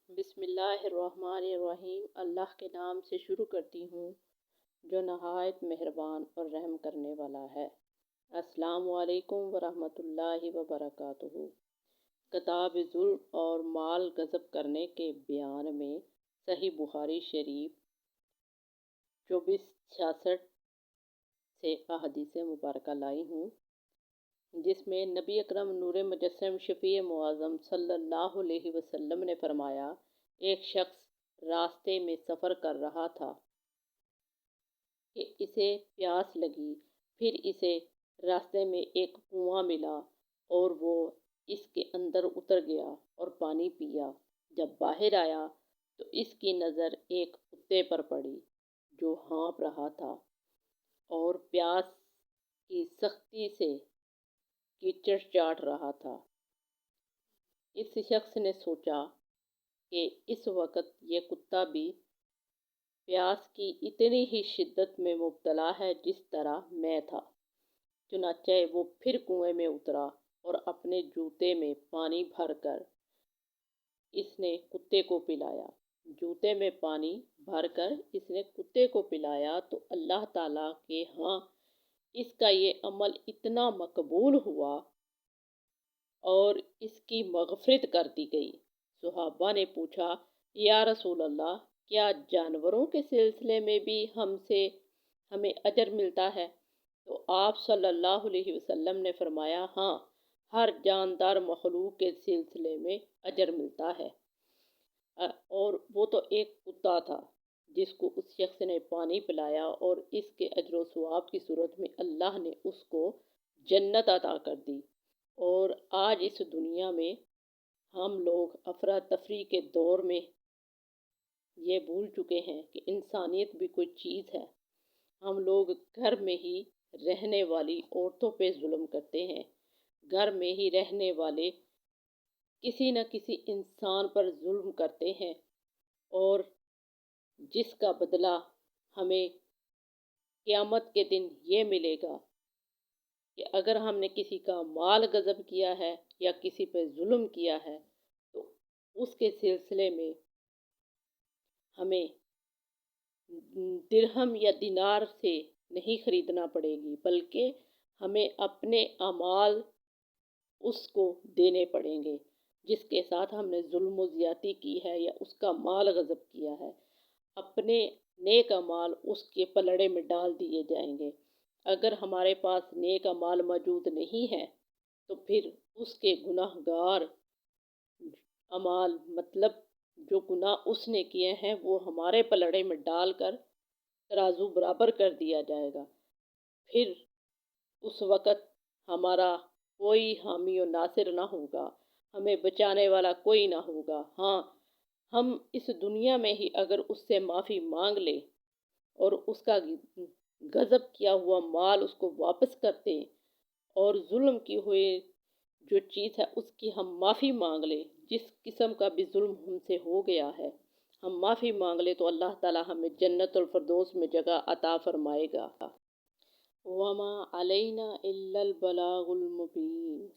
بسم اللہ الرحمن الرحیم۔ اللہ کے نام سے شروع کرتی ہوں جو نہایت مہربان اور رحم کرنے والا ہے۔ السلام علیکم ورحمۃ اللہ وبرکاتہ۔ کتاب ظلم اور مال غصب کرنے کے بیان میں صحیح بخاری شریف 2466 سے احادیث مبارکہ لائی ہوں، جس میں نبی اکرم نور مجسم شفیع معظم صلی اللہ علیہ وسلم نے فرمایا، ایک شخص راستے میں سفر کر رہا تھا کہ اسے پیاس لگی، پھر اسے راستے میں ایک کنواں ملا اور وہ اس کے اندر اتر گیا اور پانی پیا۔ جب باہر آیا تو اس کی نظر ایک کتے پر پڑی جو ہانپ رہا تھا اور پیاس کی سختی سے کیچڑ چاٹ رہا تھا۔ اس شخص نے سوچا کہ اس وقت یہ کتا بھی پیاس کی اتنی ہی شدت میں مبتلا ہے جس طرح میں تھا، چنانچہ وہ پھر کنویں میں اترا اور اپنے جوتے میں پانی بھر کر اس نے کتے کو پلایا۔ جوتے میں پانی بھر کر اس نے کتے کو پلایا تو اللہ تعالیٰ کے ہاں اس کا یہ عمل اتنا مقبول ہوا اور اس کی مغفرت کر دی گئی۔ صحابہ نے پوچھا، یا رسول اللہ، کیا جانوروں کے سلسلے میں بھی ہمیں اجر ملتا ہے؟ تو آپ صلی اللہ علیہ وسلم نے فرمایا، ہاں، ہر جاندار مخلوق کے سلسلے میں اجر ملتا ہے۔ اور وہ تو ایک کتا تھا جس کو اس شخص نے پانی پلایا اور اس کے اجر و ثواب کی صورت میں اللہ نے اس کو جنت عطا کر دی۔ اور آج اس دنیا میں ہم لوگ افراتفری کے دور میں یہ بھول چکے ہیں کہ انسانیت بھی کوئی چیز ہے۔ ہم لوگ گھر میں ہی رہنے والی عورتوں پہ ظلم کرتے ہیں، گھر میں ہی رہنے والے کسی نہ کسی انسان پر ظلم کرتے ہیں، اور جس کا بدلہ ہمیں قیامت کے دن یہ ملے گا کہ اگر ہم نے کسی کا مال غصب کیا ہے یا کسی پہ ظلم کیا ہے تو اس کے سلسلے میں ہمیں درہم یا دینار سے نہیں خریدنا پڑے گی، بلکہ ہمیں اپنے اعمال اس کو دینے پڑیں گے جس کے ساتھ ہم نے ظلم و زیادتی کی ہے یا اس کا مال غصب کیا ہے۔ اپنے نیک اعمال اس کے پلڑے میں ڈال دیے جائیں گے۔ اگر ہمارے پاس نیک اعمال موجود نہیں ہے تو پھر اس کے گناہ گار اعمال، مطلب جو گناہ اس نے کیے ہیں، وہ ہمارے پلڑے میں ڈال کر ترازو برابر کر دیا جائے گا۔ پھر اس وقت ہمارا کوئی حامی و ناصر نہ ہوگا، ہمیں بچانے والا کوئی نہ ہوگا۔ ہاں، ہم اس دنیا میں ہی اگر اس سے معافی مانگ لیں اور اس کا غصب کیا ہوا مال اس کو واپس کرتے اور ظلم کی ہوئی جو چیز ہے اس کی ہم معافی مانگ لیں، جس قسم کا بھی ظلم ہم سے ہو گیا ہے ہم معافی مانگ لیں، تو اللہ تعالیٰ ہمیں جنت الفردوس میں جگہ عطا فرمائے گا۔ وَمَا عَلَيْنَا إِلَّا الْبَلَاغُ الْمُبِينُ۔